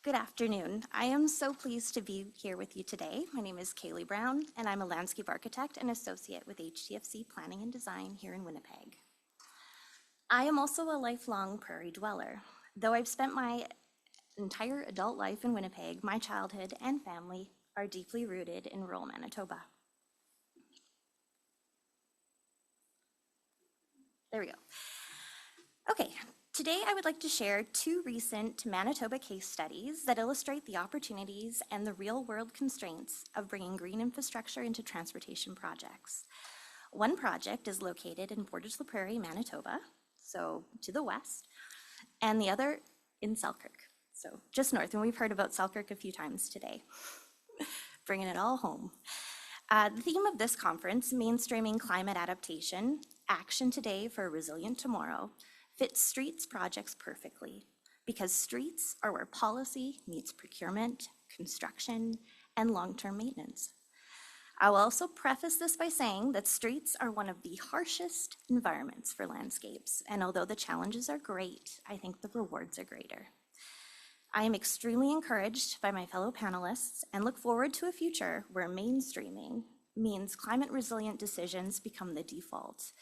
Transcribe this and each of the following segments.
Good afternoon. I am so pleased to be here with you today. My name is Kaili Brown, and I'm a landscape architect and associate with HTFC Planning and Design here in Winnipeg. I am also a lifelong prairie dweller. Though I've spent my entire adult life in Winnipeg, my childhood and family are deeply rooted in rural Manitoba. There we go. Okay, today I would like to share two recent Manitoba case studies that illustrate the opportunities and the real-world constraints of bringing green infrastructure into transportation projects. One project is located in Portage-la Prairie, Manitoba, so to the west, and the other in Selkirk, so just north, and we've heard about Selkirk a few times today, bringing it all home. The theme of this conference, Mainstreaming Climate Adaptation, Action Today for a Resilient Tomorrow, fits streets projects perfectly because streets are where policy meets procurement, construction, and long-term maintenance. I will also preface this by saying that streets are one of the harshest environments for landscapes, and although the challenges are great, I think the rewards are greater. I am extremely encouraged by my fellow panelists and look forward to a future where mainstreaming means climate-resilient decisions become the default,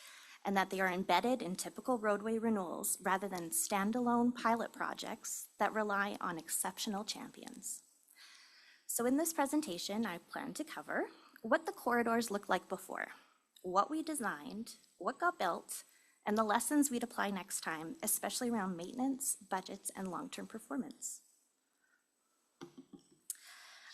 and that they are embedded in typical roadway renewals rather than standalone pilot projects that rely on exceptional champions. So in this presentation, I plan to cover what the corridors looked like before, what we designed, what got built, and the lessons we'd apply next time, especially around maintenance, budgets, and long-term performance.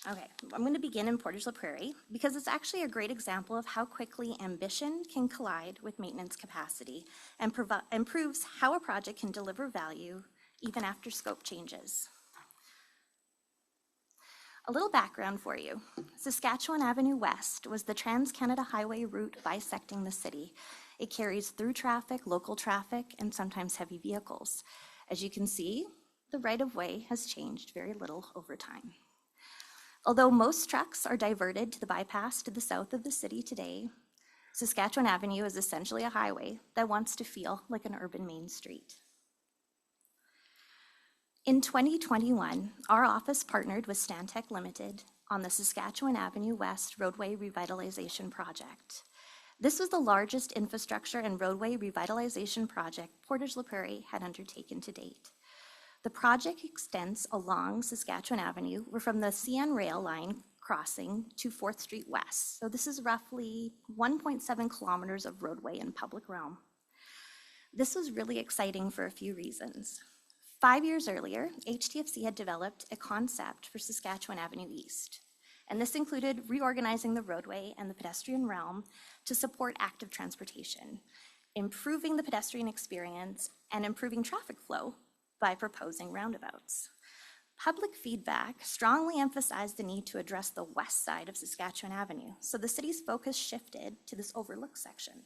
Okay, I'm going to begin in Portage-la Prairie because it's actually a great example of how quickly ambition can collide with maintenance capacity and proves how a project can deliver value even after scope changes. A little background for you. Saskatchewan Avenue West was the Trans-Canada Highway route bisecting the city. It carries through traffic, local traffic, and sometimes heavy vehicles. As you can see, the right-of-way has changed very little over time. Although most trucks are diverted to the bypass to the south of the city today, Saskatchewan Avenue is essentially a highway that wants to feel like an urban main street. In 2021, our office partnered with Stantec Limited on the Saskatchewan Avenue West roadway revitalization project. This was the largest infrastructure and roadway revitalization project Portage-la Prairie had undertaken to date. The project extends along Saskatchewan Avenue, from the CN rail line crossing to 4th Street West. So this is roughly 1.7 kilometers of roadway in public realm. This was really exciting for a few reasons. 5 years earlier, HTFC had developed a concept for Saskatchewan Avenue East, and this included reorganizing the roadway and the pedestrian realm to support active transportation, improving the pedestrian experience, and improving traffic flow by proposing roundabouts. Public feedback strongly emphasized the need to address the west side of Saskatchewan Avenue, so the city's focus shifted to this overlooked section.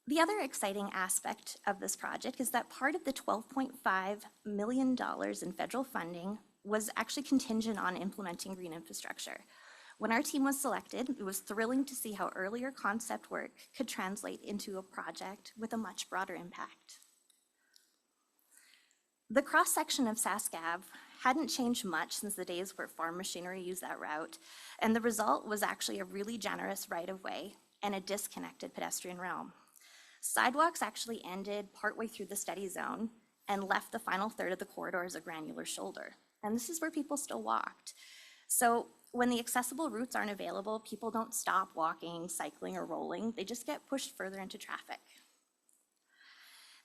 The other exciting aspect of this project is that part of the $12.5 million in federal funding was actually contingent on implementing green infrastructure. When our team was selected, it was thrilling to see how earlier concept work could translate into a project with a much broader impact. The cross-section of Sask Ave hadn't changed much since the days where farm machinery used that route, and the result was actually a really generous right-of-way and a disconnected pedestrian realm. Sidewalks actually ended partway through the study zone and left the final third of the corridor as a granular shoulder, and this is where people still walked. So when the accessible routes aren't available, people don't stop walking, cycling, or rolling, they just get pushed further into traffic.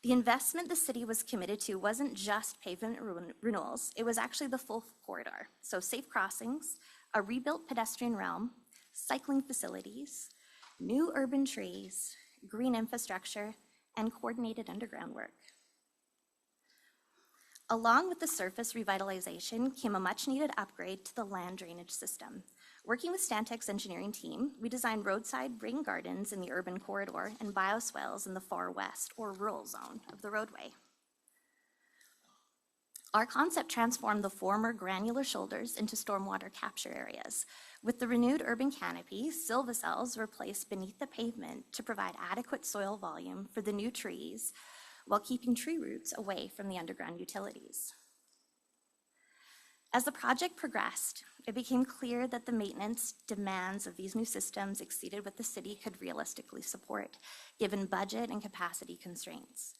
The investment the city was committed to wasn't just pavement renewals, it was actually the full corridor. So safe crossings, a rebuilt pedestrian realm, cycling facilities, new urban trees, green infrastructure, and coordinated underground work. Along with the surface revitalization came a much needed upgrade to the land drainage system. Working with Stantec's engineering team, we designed roadside rain gardens in the urban corridor and bioswales in the far west or rural zone of the roadway. Our concept transformed the former granular shoulders into stormwater capture areas. With the renewed urban canopy, silvicels were placed beneath the pavement to provide adequate soil volume for the new trees while keeping tree roots away from the underground utilities. As the project progressed, it became clear that the maintenance demands of these new systems exceeded what the city could realistically support, given budget and capacity constraints.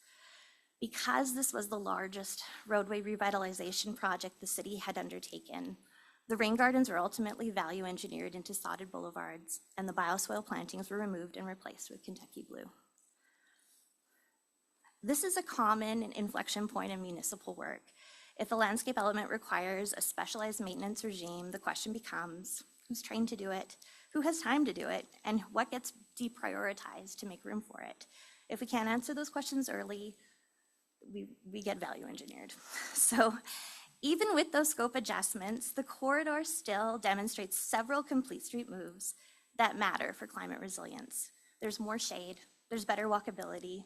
Because this was the largest roadway revitalization project the city had undertaken, the rain gardens were ultimately value engineered into sodded boulevards, and the bioswale plantings were removed and replaced with Kentucky blue. This is a common inflection point in municipal work. If a landscape element requires a specialized maintenance regime, the question becomes, who's trained to do it, who has time to do it, and what gets deprioritized to make room for it? If we can't answer those questions early, we get value engineered. So even with those scope adjustments, the corridor still demonstrates several complete street moves that matter for climate resilience. There's more shade, there's better walkability,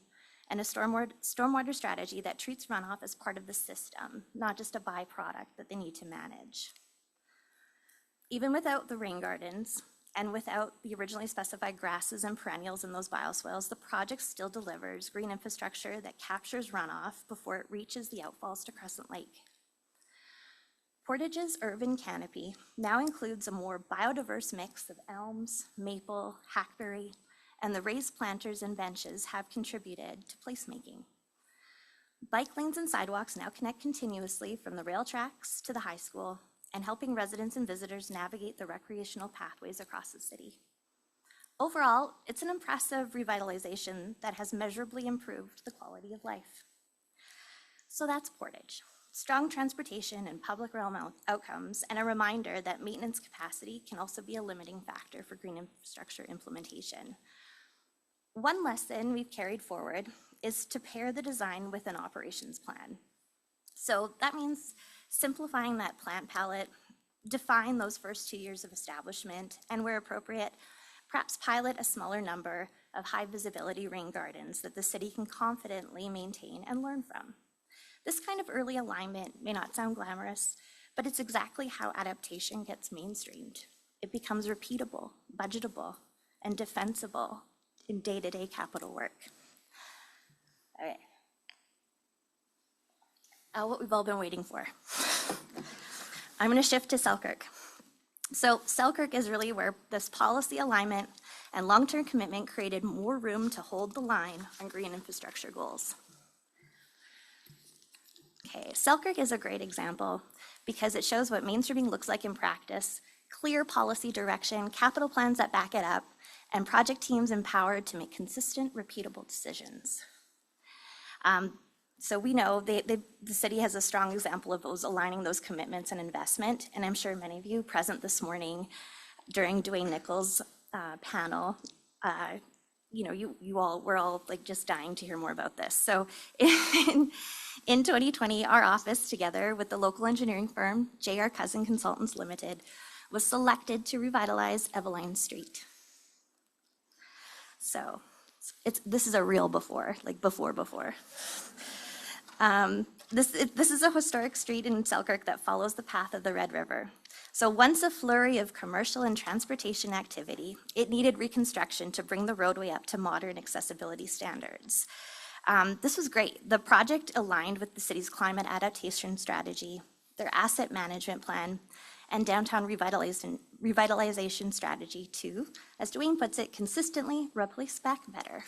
and a stormwater strategy that treats runoff as part of the system, not just a byproduct that they need to manage. Even without the rain gardens, and without the originally specified grasses and perennials in those bioswales, the project still delivers green infrastructure that captures runoff before it reaches the outfalls to Crescent Lake. Portage's urban canopy now includes a more biodiverse mix of elms, maple, hackberry, and the raised planters and benches have contributed to placemaking. Bike lanes and sidewalks now connect continuously from the rail tracks to the high school, and helping residents and visitors navigate the recreational pathways across the city. Overall, it's an impressive revitalization that has measurably improved the quality of life. So that's Portage. Strong transportation and public realm outcomes, and a reminder that maintenance capacity can also be a limiting factor for green infrastructure implementation. One lesson we've carried forward is to pair the design with an operations plan. So that means simplifying that plant palette, define those first 2 years of establishment, and where appropriate, perhaps pilot a smaller number of high visibility rain gardens that the city can confidently maintain and learn from. This kind of early alignment may not sound glamorous, but it's exactly how adaptation gets mainstreamed. It becomes repeatable, budgetable, and defensible in day-to-day capital work. Okay. What we've all been waiting for. I'm going to shift to Selkirk. So Selkirk is really where this policy alignment and long-term commitment created more room to hold the line on green infrastructure goals. Okay, Selkirk is a great example because it shows what mainstreaming looks like in practice: clear policy direction, capital plans that back it up, and project teams empowered to make consistent, repeatable decisions. So we know the city has a strong example of those aligning those commitments and investment, and I'm sure many of you present this morning during Dwayne Nichols' panel, we're all like just dying to hear more about this. So in 2020, our office, together with the local engineering firm, J.R. Cousin Consultants Limited, was selected to revitalize Eveline Street. So this is a real before, like before. This is a historic street in Selkirk that follows the path of the Red River. So once a flurry of commercial and transportation activity, it needed reconstruction to bring the roadway up to modern accessibility standards. This was great. The project aligned with the city's climate adaptation strategy, their asset management plan, and downtown revitalization strategy to, as Dwayne puts it, consistently replace back better.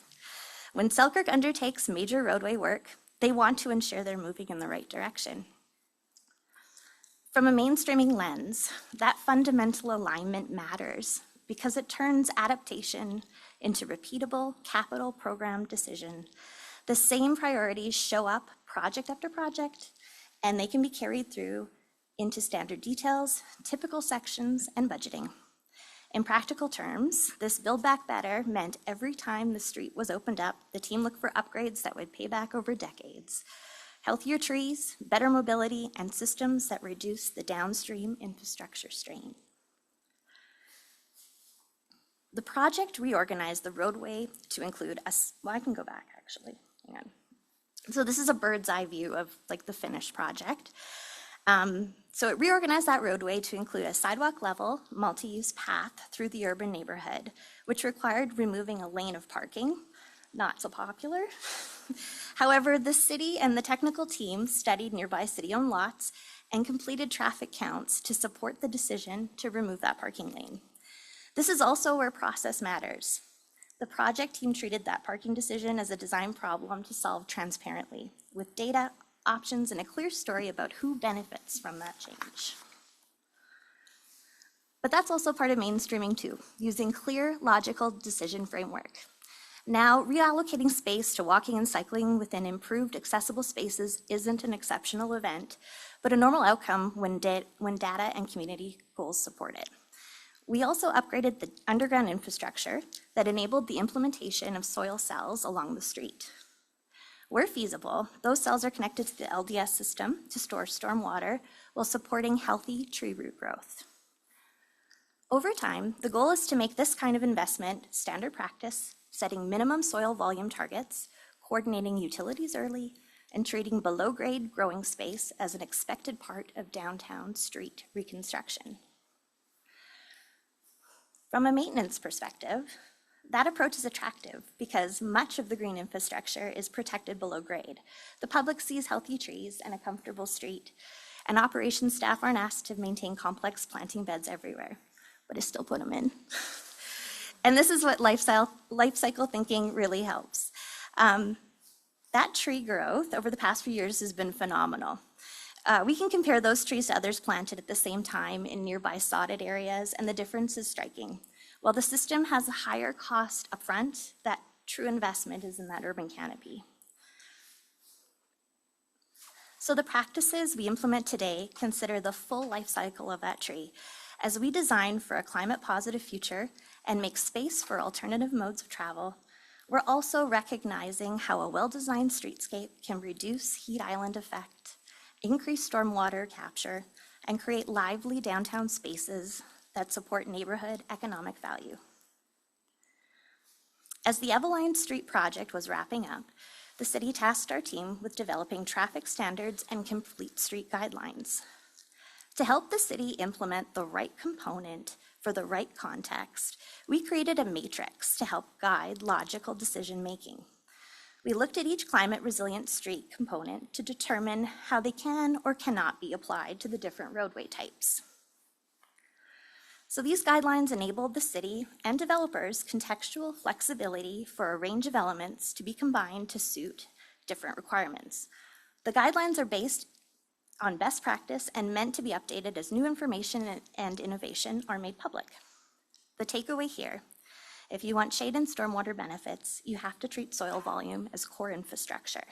When Selkirk undertakes major roadway work, they want to ensure they're moving in the right direction. From a mainstreaming lens, that fundamental alignment matters because it turns adaptation into repeatable capital program decision. The same priorities show up project after project, and they can be carried through into standard details, typical sections, and budgeting. In practical terms, this Build Back Better meant every time the street was opened up, the team looked for upgrades that would pay back over decades. Healthier trees, better mobility, and systems that reduce the downstream infrastructure strain. The project reorganized the roadway to include I can go back actually, hang on. So this is a bird's eye view of like the finished project. So it reorganized that roadway to include a sidewalk level, multi-use path through the urban neighborhood, which required removing a lane of parking, not so popular. However, the city and the technical team studied nearby city-owned lots and completed traffic counts to support the decision to remove that parking lane. This is also where process matters. The project team treated that parking decision as a design problem to solve transparently, with data, options, and a clear story about who benefits from that change. But that's also part of mainstreaming too, using clear, logical decision framework. Now, reallocating space to walking and cycling within improved accessible spaces isn't an exceptional event, but a normal outcome when data and community goals support it. We also upgraded the underground infrastructure that enabled the implementation of soil cells along the street. Where feasible, those cells are connected to the LDS system to store stormwater while supporting healthy tree root growth. Over time, the goal is to make this kind of investment standard practice, setting minimum soil volume targets, coordinating utilities early, and treating below-grade growing space as an expected part of downtown street reconstruction. From a maintenance perspective, that approach is attractive because much of the green infrastructure is protected below grade. The public sees healthy trees and a comfortable street, and operations staff aren't asked to maintain complex planting beds everywhere, but I still put them in. And this is what life cycle thinking really helps. That tree growth over the past few years has been phenomenal. We can compare those trees to others planted at the same time in nearby sodded areas, and the difference is striking. While the system has a higher cost upfront, that true investment is in that urban canopy. So the practices we implement today consider the full life cycle of that tree as we design for a climate positive future and make space for alternative modes of travel. We're also recognizing how a well-designed streetscape can reduce heat island effect, increase stormwater capture, and create lively downtown spaces that support neighborhood economic value. As the Eveline Street project was wrapping up, the city tasked our team with developing traffic standards and complete street guidelines. To help the city implement the right component for the right context, we created a matrix to help guide logical decision-making. We looked at each climate resilient street component to determine how they can or cannot be applied to the different roadway types. So these guidelines enabled the city and developers contextual flexibility for a range of elements to be combined to suit different requirements. The guidelines are based on best practice and meant to be updated as new information and innovation are made public. The takeaway here, if you want shade and stormwater benefits, you have to treat soil volume as core infrastructure.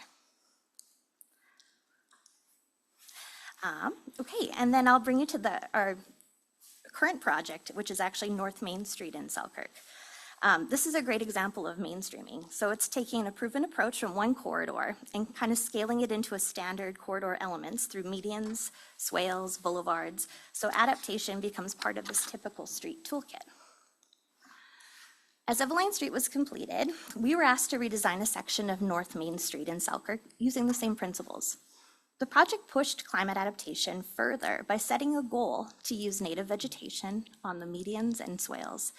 Okay, and then I'll bring you to our current project, which is actually North Main Street in Selkirk. This is a great example of mainstreaming. So it's taking a proven approach from one corridor and kind of scaling it into a standard corridor elements through medians, swales, boulevards. So adaptation becomes part of this typical street toolkit. As Eveline Street was completed, we were asked to redesign a section of North Main Street in Selkirk using the same principles. The project pushed climate adaptation further by setting a goal to use native vegetation on the medians and swales,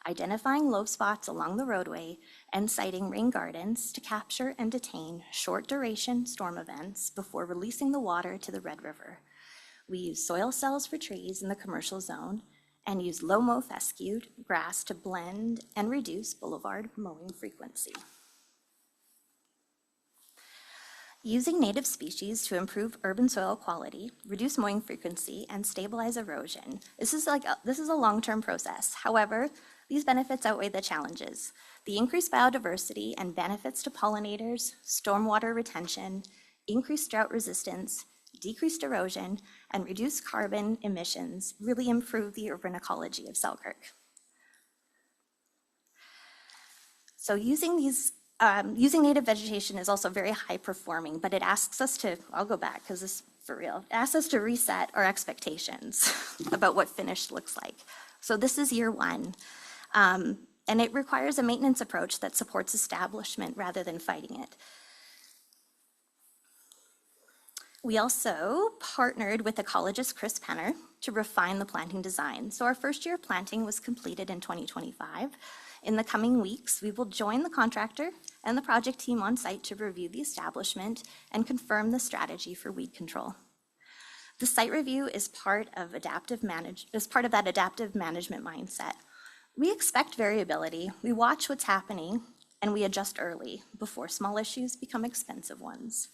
identifying low spots along the roadway, and siting rain gardens to capture and detain short-duration storm events before releasing the water to the Red River. We use soil cells for trees in the commercial zone and use low-mow fescued grass to blend and reduce boulevard mowing frequency. Using native species to improve urban soil quality, reduce mowing frequency, and stabilize erosion. This is a long-term process. However, these benefits outweigh the challenges. The increased biodiversity and benefits to pollinators, stormwater retention, increased drought resistance, decreased erosion, and reduced carbon emissions really improve the urban ecology of Selkirk. So using native vegetation is also very high performing, but it asks us to, I'll go back because this is for real, it asks us to reset our expectations about what finished looks like. So this is year one, and it requires a maintenance approach that supports establishment rather than fighting it. We also partnered with ecologist Chris Penner to refine the planting design. So our first year of planting was completed in 2025. In the coming weeks, we will join the contractor and the project team on site to review the establishment and confirm the strategy for weed control. The site review is part of that adaptive management mindset. We expect variability, we watch what's happening, and we adjust early before small issues become expensive ones.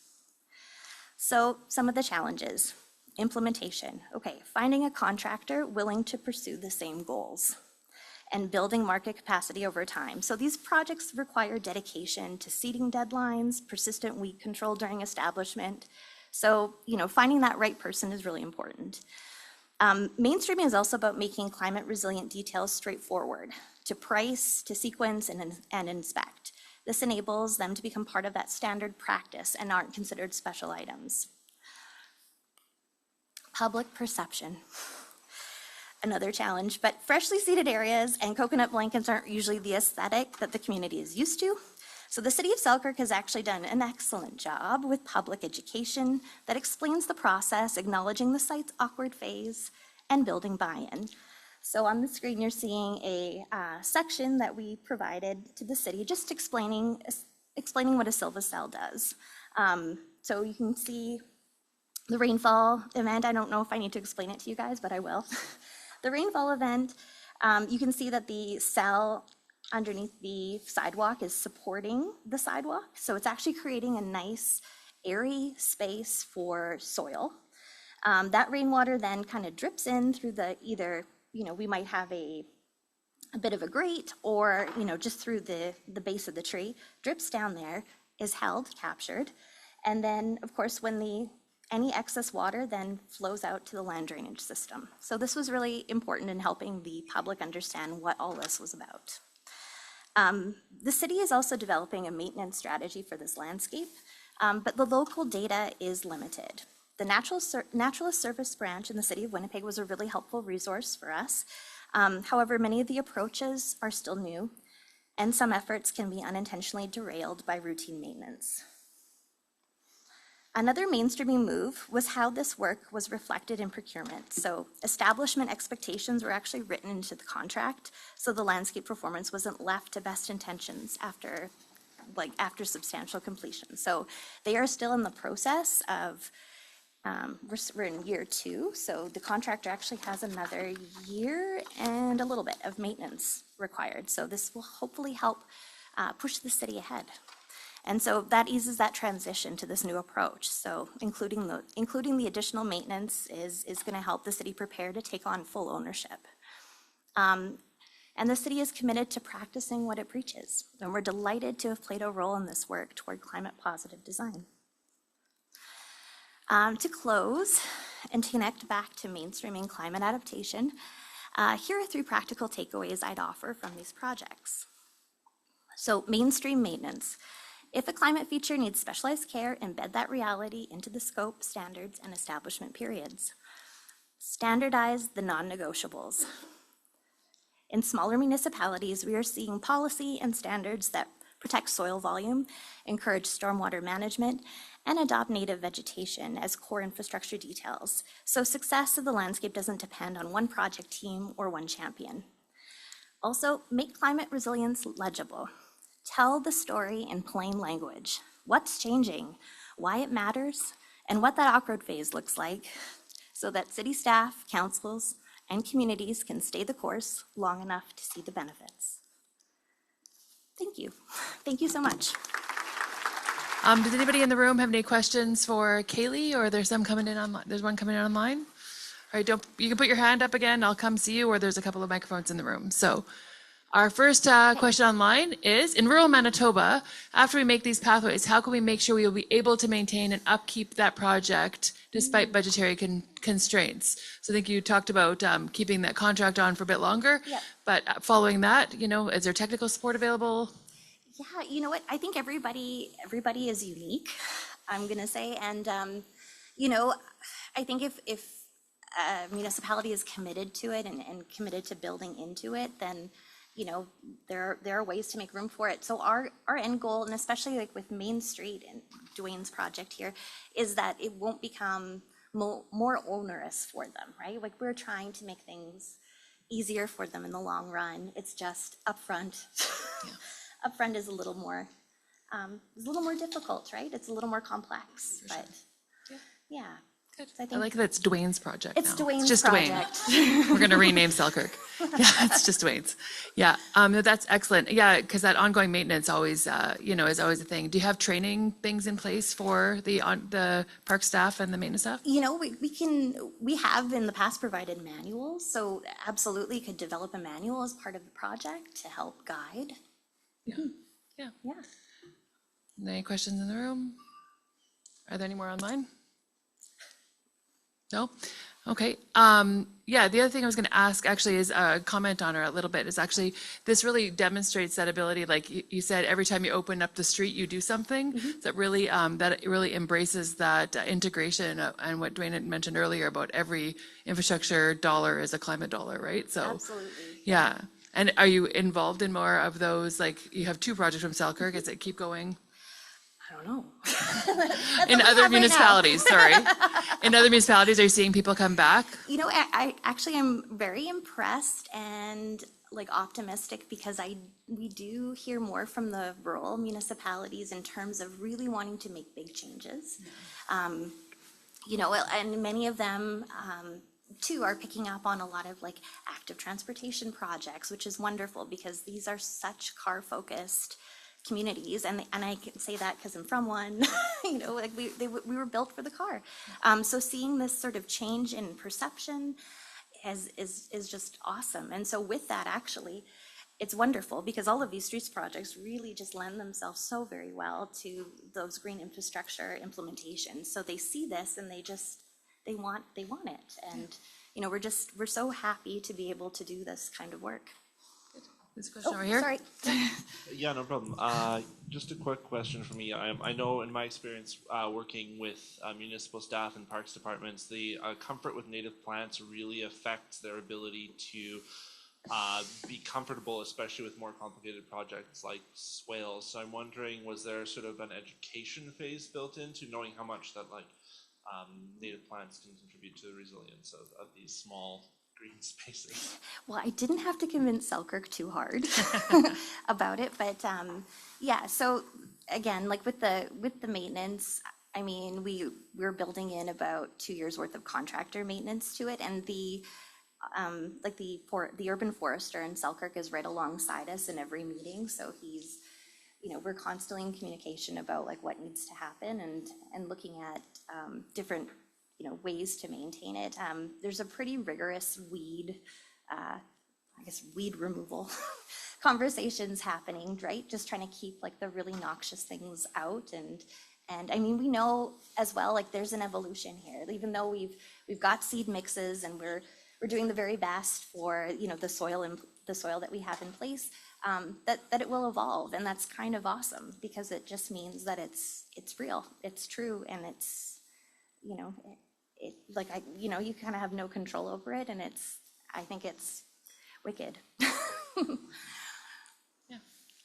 So some of the challenges. Implementation. Okay, finding a contractor willing to pursue the same goals and building market capacity over time. So these projects require dedication to seeding deadlines, persistent weed control during establishment. So, finding that right person is really important. Mainstreaming is also about making climate resilient details straightforward to price, to sequence, and inspect. This enables them to become part of that standard practice and aren't considered special items. Public perception. Another challenge, but freshly seeded areas and coconut blankets aren't usually the aesthetic that the community is used to. So the City of Selkirk has actually done an excellent job with public education that explains the process, acknowledging the site's awkward phase, and building buy-in. So on the screen, you're seeing a section that we provided to the city, just explaining what a silva-cell does. So you can see the rainfall event. I don't know if I need to explain it to you guys, but I will. The rainfall event, you can see that the cell underneath the sidewalk is supporting the sidewalk. So it's actually creating a nice airy space for soil. That rainwater then kind of drips in through we might have a bit of a grate or, just through the base of the tree, drips down there, is held, captured. And then, of course, any excess water then flows out to the land drainage system. So this was really important in helping the public understand what all this was about. The city is also developing a maintenance strategy for this landscape, but the local data is limited. The Naturalist Service branch in the city of Winnipeg was a really helpful resource for us. However, many of the approaches are still new, and some efforts can be unintentionally derailed by routine maintenance. Another mainstreaming move was how this work was reflected in procurement. So establishment expectations were actually written into the contract, so the landscape performance wasn't left to best intentions after substantial completion. So they are still in the process of, we're in year 2, so the contractor actually has another year and a little bit of maintenance required. So this will hopefully help push the city ahead. And so that eases that transition to this new approach. So including the additional maintenance is going to help the city prepare to take on full ownership. And the city is committed to practicing what it preaches. And we're delighted to have played a role in this work toward climate positive design. To close and to connect back to mainstreaming climate adaptation, here are 3 practical takeaways I'd offer from these projects. So mainstream maintenance. If a climate feature needs specialized care, embed that reality into the scope, standards, and establishment periods. Standardize the non-negotiables. In smaller municipalities, we are seeing policy and standards that protect soil volume, encourage stormwater management, and adopt native vegetation as core infrastructure details. So success of the landscape doesn't depend on one project team or one champion. Also, make climate resilience legible. Tell the story in plain language. What's changing, why it matters, and what that awkward phase looks like, so that city staff, councils, and communities can stay the course long enough to see the benefits. Thank you. Thank you so much. Does anybody in the room have any questions for Kaili, or there's some coming in online? There's one coming in online. All right, you can put your hand up again. I'll come see you, or there's a couple of microphones in the room. So our first question online is, in rural Manitoba, after we make these pathways, how can we make sure we will be able to maintain and upkeep that project despite budgetary constraints? So I think you talked about keeping that contract on for a bit longer, but following that, is there technical support available? Yeah, you know what? I think everybody is unique, I'm going to say. And, I think if a municipality is committed to it and committed to building into it, then there are ways to make room for it. So our end goal, and especially like with Main Street and Dwayne's project here, is that it won't become more onerous for them, right? Like we're trying to make things easier for them in the long run. It's just upfront. Upfront is a little more is a little more difficult, right? It's a little more complex, but yeah. Good. So I I think like that it's Dwayne's project it's now. Dwayne's just project. Dwayne. We're going to rename Selkirk. Yeah, it's just Dwayne's. Yeah, that's excellent. Yeah, because that ongoing maintenance always, is always a thing. Do you have training things in place for the park staff and the maintenance staff? We have in the past provided manuals, so absolutely could develop a manual as part of the project to help guide. Yeah. Yeah. Yeah. Any questions in the room? Are there any more online? No? Okay. Yeah, the other thing I was going to ask actually is comment on her a little bit is actually this really demonstrates that ability. Like you said, every time you open up the street, you do something that really embraces that integration and what Dwayne had mentioned earlier about every infrastructure dollar is a climate dollar, right? So Absolutely. yeah. And are you involved in more of those? Like you have 2 projects from Selkirk. Does it keep going? I don't know. In other municipalities, sorry. In other municipalities, are you seeing people come back? I actually am very impressed and optimistic because we do hear more from the rural municipalities in terms of really wanting to make big changes. And many of them too are picking up on a lot of active transportation projects, which is wonderful because these are such car-focused communities, and I can say that because I'm from one. We were built for the car. So seeing this sort of change in perception is just awesome. And so with that, actually, it's wonderful because all of these streets projects really just lend themselves so very well to those green infrastructure implementations. So they see this and they want it. And we're so happy to be able to do this kind of work. This question over here. Sorry. Yeah, no problem. Just a quick question for me. I know in my experience working with municipal staff and parks departments, the comfort with native plants really affects their ability to be comfortable, especially with more complicated projects like swales. So I'm wondering, was there sort of an education phase built into knowing how much that native plants can contribute to the resilience of these small green spaces? Well, I didn't have to convince Selkirk too hard about it, but yeah. So again, with the maintenance, I mean, we're building in about 2 years worth of contractor maintenance to it, and the urban forester in Selkirk is right alongside us in every meeting. So he's, we're constantly in communication about what needs to happen and looking at different ways to maintain it. There's a pretty rigorous weed removal conversations happening, right? Just trying to keep the really noxious things out. And I mean, we know as well, there's an evolution here, even though we've got seed mixes and we're doing the very best for, the soil that we have in place, that it will evolve. And that's kind of awesome because it just means that it's real, it's true, and it's, you kind of have no control over it, and I think it's wicked. Yeah,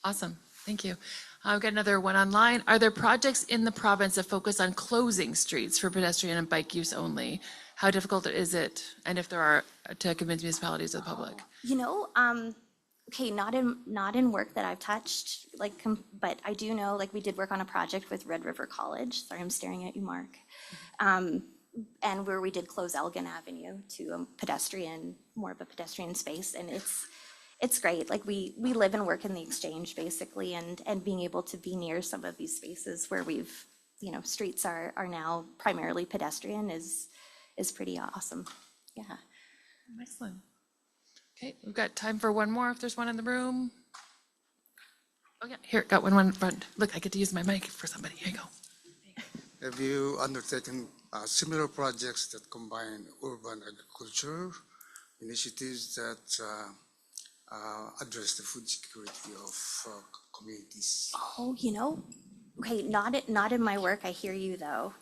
awesome. Thank you. I've got another one online. Are there projects in the province that focus on closing streets for pedestrian and bike use only? How difficult is it, and if there are, to convince municipalities or the public? Okay, not in work that I've touched, but I do know, we did work on a project with Red River College. Sorry, I'm staring at you, Mark. And where we did close Elgin Avenue to more of a pedestrian space, and it's great. We live and work in the exchange basically, and being able to be near some of these spaces where streets are now primarily pedestrian is pretty awesome. Yeah. Excellent. Okay, we've got time for one more if there's one in the room. Oh yeah, here, got one in front. Look, I get to use my mic for somebody. Here you go. Have you undertaken similar projects that combine urban agriculture initiatives that address the food security of communities? Oh, okay, not in my work. I hear you though.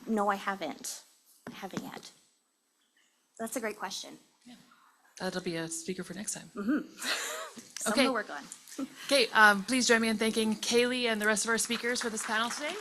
No, I haven't. I haven't yet. That's a great question. Yeah. That'll be a speaker for next time. Something to work on. Okay, please join me in thanking Kaili and the rest of our speakers for this panel today.